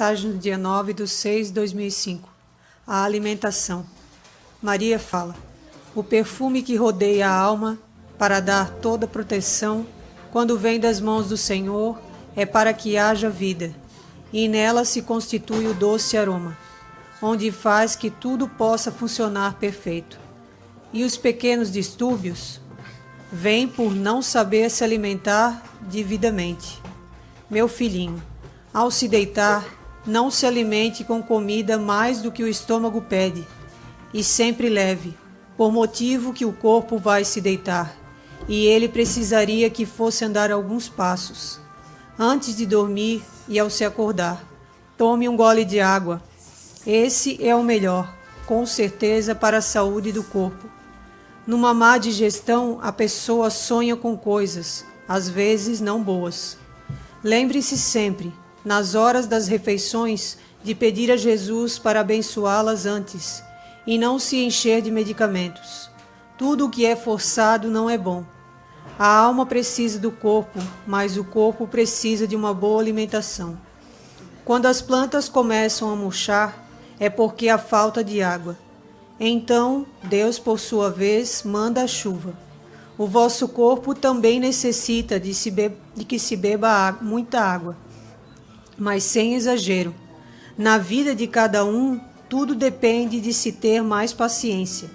Mensagem do dia 9/6/2005. A alimentação. Maria fala: o perfume que rodeia a alma para dar toda proteção, quando vem das mãos do Senhor, é para que haja vida, e nela se constitui o doce aroma, onde faz que tudo possa funcionar perfeito. E os pequenos distúrbios vêm por não saber se alimentar devidamente. Meu filhinho, ao se deitar, não se alimente com comida mais do que o estômago pede, e sempre leve, por motivo que o corpo vai se deitar, e ele precisaria que fosse andar alguns passos. Antes de dormir e ao se acordar, tome um gole de água. Esse é o melhor, com certeza, para a saúde do corpo. Numa má digestão, a pessoa sonha com coisas, às vezes não boas. Lembre-se sempre, nas horas das refeições, de pedir a Jesus para abençoá-las antes, e não se encher de medicamentos. Tudo o que é forçado não é bom. A alma precisa do corpo, mas o corpo precisa de uma boa alimentação. Quando as plantas começam a murchar, é porque há falta de água. Então, Deus, por sua vez, manda a chuva. O vosso corpo também necessita de que se beba muita água, mas sem exagero. Na vida de cada um, tudo depende de se ter mais paciência.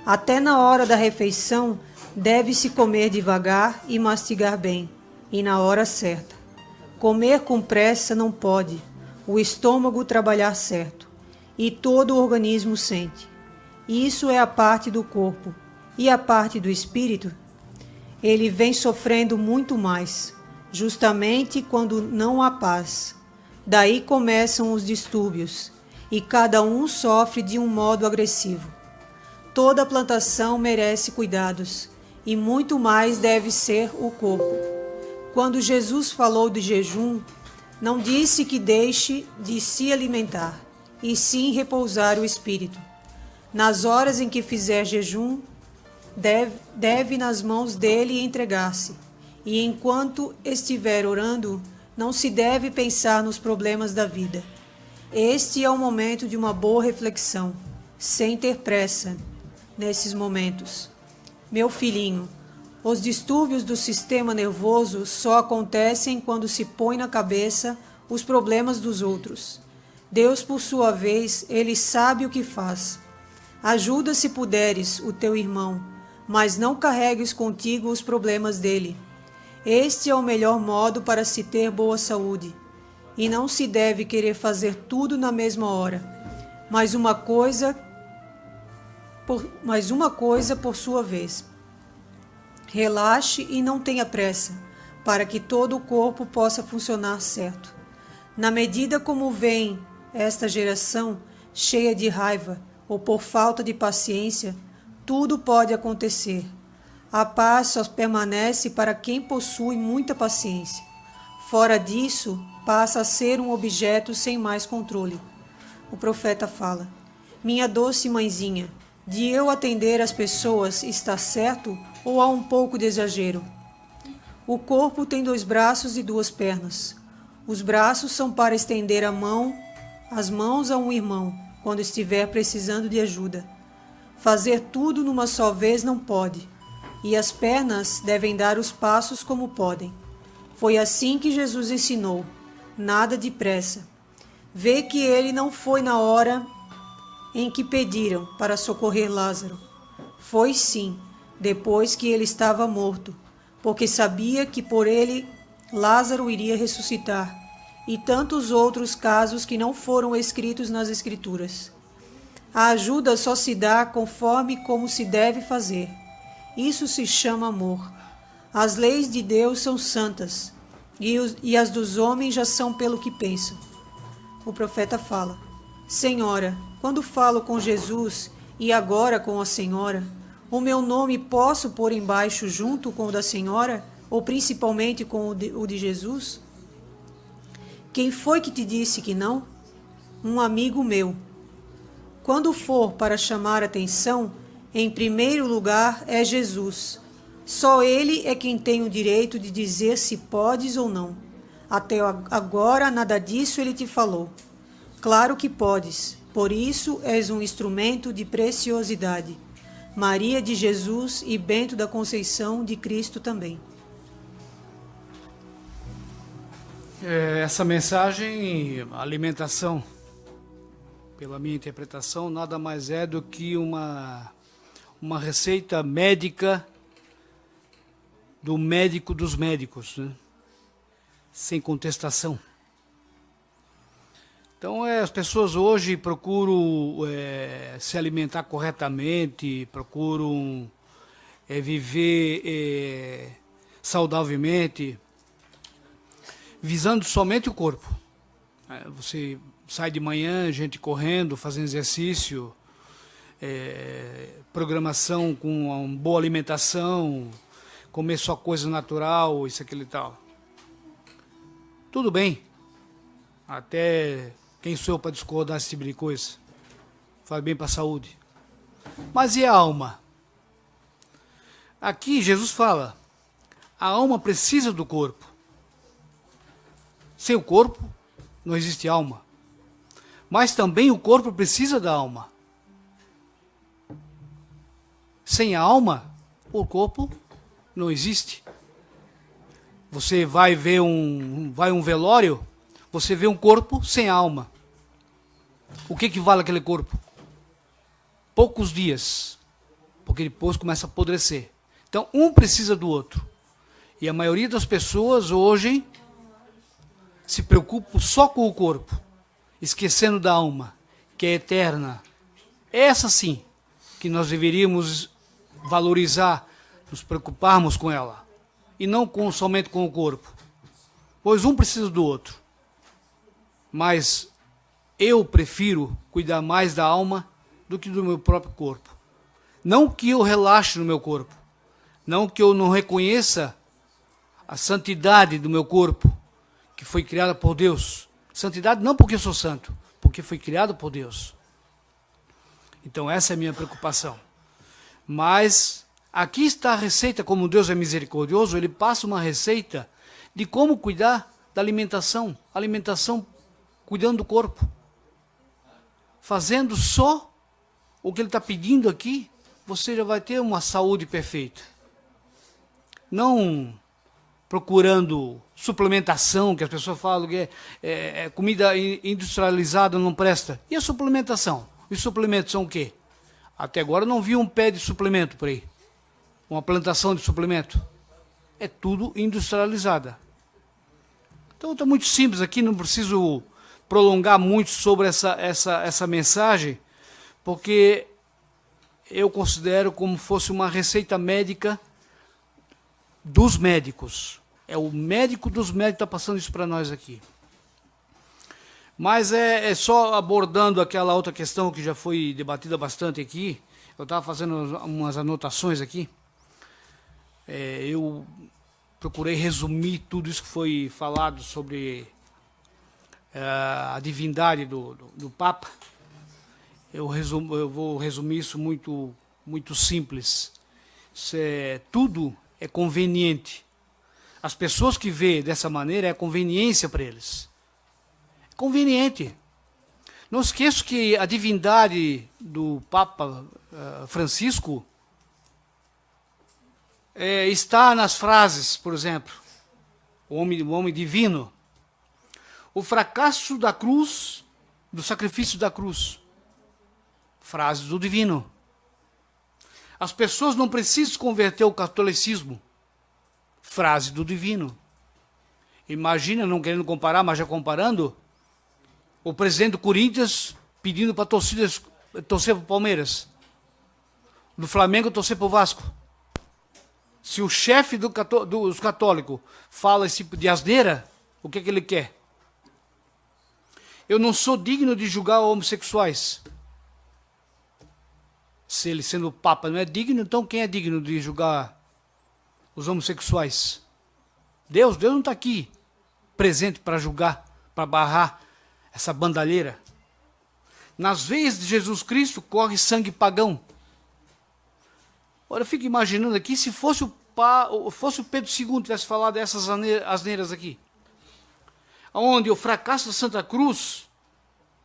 Até na hora da refeição, deve-se comer devagar e mastigar bem, e na hora certa. Comer com pressa não pode, o estômago trabalhar certo, e todo o organismo sente. Isso é a parte do corpo. E a parte do espírito? Ele vem sofrendo muito mais, justamente quando não há paz. Daí começam os distúrbios, e cada um sofre de um modo agressivo. Toda plantação merece cuidados, e muito mais deve ser o corpo. Quando Jesus falou de jejum, não disse que deixe de se alimentar, e sim repousar o espírito. Nas horas em que fizer jejum, deve nas mãos dele entregar-se, e enquanto estiver orando, não se deve pensar nos problemas da vida. Este é o momento de uma boa reflexão, sem ter pressa nesses momentos. Meu filhinho, os distúrbios do sistema nervoso só acontecem quando se põe na cabeça os problemas dos outros. Deus, por sua vez, ele sabe o que faz. Ajuda, se puderes, o teu irmão, mas não carregues contigo os problemas dele. Este é o melhor modo para se ter boa saúde. E não se deve querer fazer tudo na mesma hora, mas uma coisa por sua vez. Relaxe e não tenha pressa, para que todo o corpo possa funcionar certo. Na medida como vem esta geração cheia de raiva, ou por falta de paciência, tudo pode acontecer. A paz só permanece para quem possui muita paciência. Fora disso, passa a ser um objeto sem mais controle. O profeta fala: minha doce mãezinha, de eu atender as pessoas está certo ou há um pouco de exagero? O corpo tem 2 braços e 2 pernas. Os braços são para estender as mãos a um irmão, quando estiver precisando de ajuda. Fazer tudo numa só vez não pode, e as pernas devem dar os passos como podem. Foi assim que Jesus ensinou, nada de pressa. Vê que ele não foi na hora em que pediram para socorrer Lázaro. Foi sim, depois que ele estava morto, porque sabia que por ele Lázaro iria ressuscitar, e tantos outros casos que não foram escritos nas Escrituras. A ajuda só se dá conforme como se deve fazer. Isso se chama amor. As leis de Deus são santas, e as dos homens já são pelo que pensam. O profeta fala: Senhora, quando falo com Jesus e agora com a Senhora, o meu nome posso pôr embaixo junto com o da Senhora, ou principalmente com o de Jesus? Quem foi que te disse que não? Um amigo meu. Quando for para chamar atenção, em primeiro lugar é Jesus. Só ele é quem tem o direito de dizer se podes ou não. Até agora nada disso ele te falou. Claro que podes, por isso és um instrumento de preciosidade. Maria de Jesus e Bento da Conceição de Cristo também. Essa mensagem, alimentação, pela minha interpretação, nada mais é do que uma receita médica do médico dos médicos, né? Sem contestação. Então, as pessoas hoje procuram se alimentar corretamente, procuram viver saudavelmente, visando somente o corpo. Você sai de manhã, gente correndo, fazendo exercício, programação com uma boa alimentação, comer só coisa natural, isso, aquilo e tal. Tudo bem. Até quem sou eu para discordar desse tipo de coisa? Faz bem para a saúde. Mas e a alma? Aqui Jesus fala, a alma precisa do corpo. Sem o corpo, não existe alma. Mas também o corpo precisa da alma. Sem a alma, o corpo não existe. Você vai ver um velório, você vê um corpo sem alma. O que vale aquele corpo? Poucos dias, porque depois começa a apodrecer. Então, um precisa do outro. E a maioria das pessoas hoje se preocupam só com o corpo, esquecendo da alma, que é eterna. Essa sim, que nós deveríamos valorizar, nos preocuparmos com ela, e não somente com o corpo. Pois um precisa do outro. Mas eu prefiro cuidar mais da alma do que do meu próprio corpo. Não que eu relaxe no meu corpo, não que eu não reconheça a santidade do meu corpo, que foi criada por Deus. Santidade não porque eu sou santo, porque foi criado por Deus. Então essa é a minha preocupação. Mas aqui está a receita, como Deus é misericordioso, Ele passa uma receita de como cuidar da alimentação. Alimentação cuidando do corpo. Fazendo só o que Ele está pedindo aqui, você já vai ter uma saúde perfeita. Não procurando suplementação, que as pessoas falam que comida industrializada não presta. E a suplementação? Os suplementos são o quê? Até agora eu não vi um pé de suplemento por aí. Uma plantação de suplemento. É tudo industrializada. Então está muito simples aqui, não preciso prolongar muito sobre essa mensagem, porque eu considero como fosse uma receita médica dos médicos. É o médico dos médicos que está passando isso para nós aqui. Mas só abordando aquela outra questão que já foi debatida bastante aqui. Eu estava fazendo umas anotações aqui. Eu procurei resumir tudo isso que foi falado sobre a divindade do Papa. Eu vou resumir isso muito, muito simples. Tudo é conveniente. As pessoas que vê dessa maneira é conveniência para eles. É conveniente. Não esqueça que a divindade do Papa Francisco está nas frases, por exemplo, o homem divino. O fracasso da cruz, do sacrifício da cruz. Frase do divino. As pessoas não precisam converter ao catolicismo. Frase do divino. Imagina, não querendo comparar, mas já comparando, o presidente do Corinthians pedindo para torcer para o Palmeiras. Do Flamengo torcer para o Vasco. Se o chefe dos católicos fala esse tipo de asneira, o que ele quer? Eu não sou digno de julgar homossexuais. Se ele sendo o Papa não é digno, então quem é digno de julgar os homossexuais? Deus não está aqui presente para julgar, para barrar essa bandalheira. Nas veias de Jesus Cristo corre sangue pagão. Ora, eu fico imaginando aqui, se fosse o Pedro II tivesse falado essas asneiras aqui. onde o fracasso da Santa Cruz,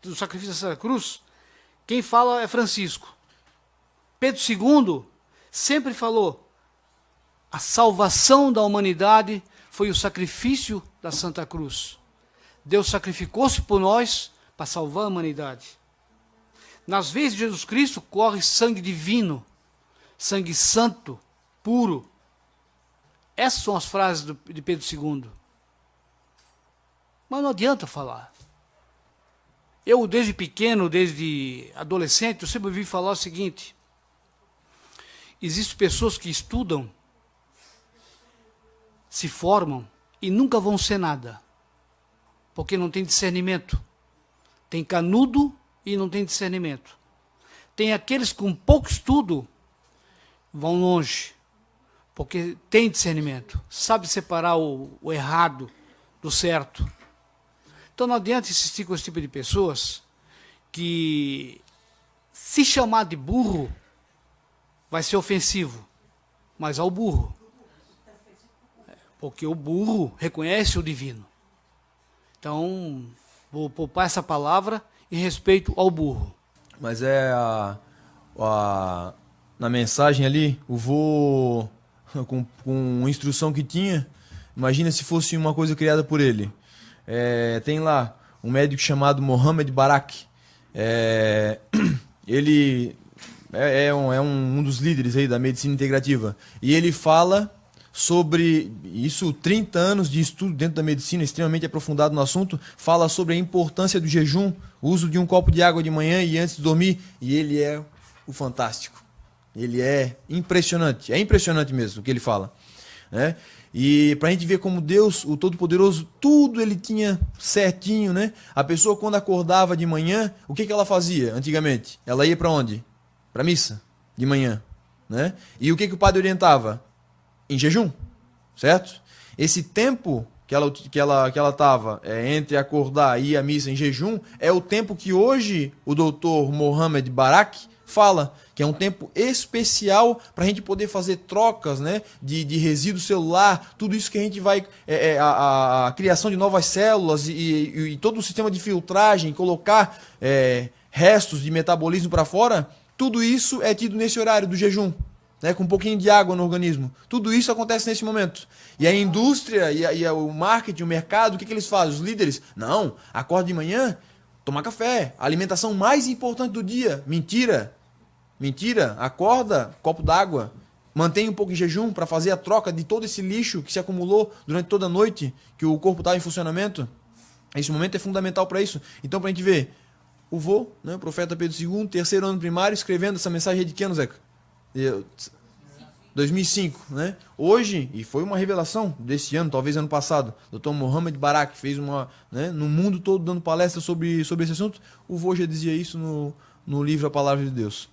do sacrifício da Santa Cruz, quem fala é Francisco. Pedro II sempre falou: a salvação da humanidade foi o sacrifício da Santa Cruz. Deus sacrificou-se por nós para salvar a humanidade. Nas veias de Jesus Cristo corre sangue divino, sangue santo, puro. Essas são as frases de Pedro II. Mas não adianta falar. Eu, desde pequeno, desde adolescente, eu sempre ouvi falar o seguinte: existem pessoas que estudam, se formam e nunca vão ser nada, porque não tem discernimento. Tem canudo e não tem discernimento. Tem aqueles com pouco estudo, vão longe, porque tem discernimento, sabe separar o errado do certo. Então não adianta insistir com esse tipo de pessoas que, se chamar de burro, vai ser ofensivo, mas ao burro. Porque o burro reconhece o divino. Então, vou poupar essa palavra em respeito ao burro. Mas na mensagem ali, o vô, com instrução que tinha, imagina se fosse uma coisa criada por ele. Tem lá um médico chamado Mohamed Barak. Ele é um dos líderes aí da medicina integrativa. E ele fala sobre isso, 30 anos de estudo dentro da medicina, extremamente aprofundado no assunto, fala sobre a importância do jejum, o uso de um copo de água de manhã e antes de dormir, e ele é o fantástico. Ele é impressionante mesmo o que ele fala, né? E para a gente ver como Deus, o Todo-Poderoso, tudo ele tinha certinho, né? A pessoa quando acordava de manhã, o que ela fazia antigamente? Ela ia para onde? Para a missa, de manhã, né? E o que o padre orientava? Em jejum, certo? Esse tempo que ela estava entre acordar e ir à missa em jejum é o tempo que hoje o doutor Mohamed Barak fala, que é um tempo especial para a gente poder fazer trocas, né, de resíduo celular, tudo isso que a gente vai, a criação de novas células e todo o sistema de filtragem, colocar restos de metabolismo para fora, tudo isso é tido nesse horário do jejum. Né, com um pouquinho de água no organismo. Tudo isso acontece nesse momento. E a indústria e o marketing, o mercado, o que eles fazem? Os líderes? Não, acorda de manhã, toma café. A alimentação mais importante do dia. Mentira. Mentira. Acorda, copo d'água. Mantém um pouco em jejum para fazer a troca de todo esse lixo que se acumulou durante toda a noite, que o corpo estava em funcionamento. Esse momento é fundamental para isso. Então, para a gente ver, o vô, né, o profeta Pedro II, terceiro ano primário, escrevendo essa mensagem de que ano, Zeca? 2005, né? Hoje, e foi uma revelação desse ano, talvez ano passado, o Dr. Mohamed Barak fez uma, né, no mundo todo dando palestra sobre esse assunto. O vô já dizia isso no livro A Palavra de Deus.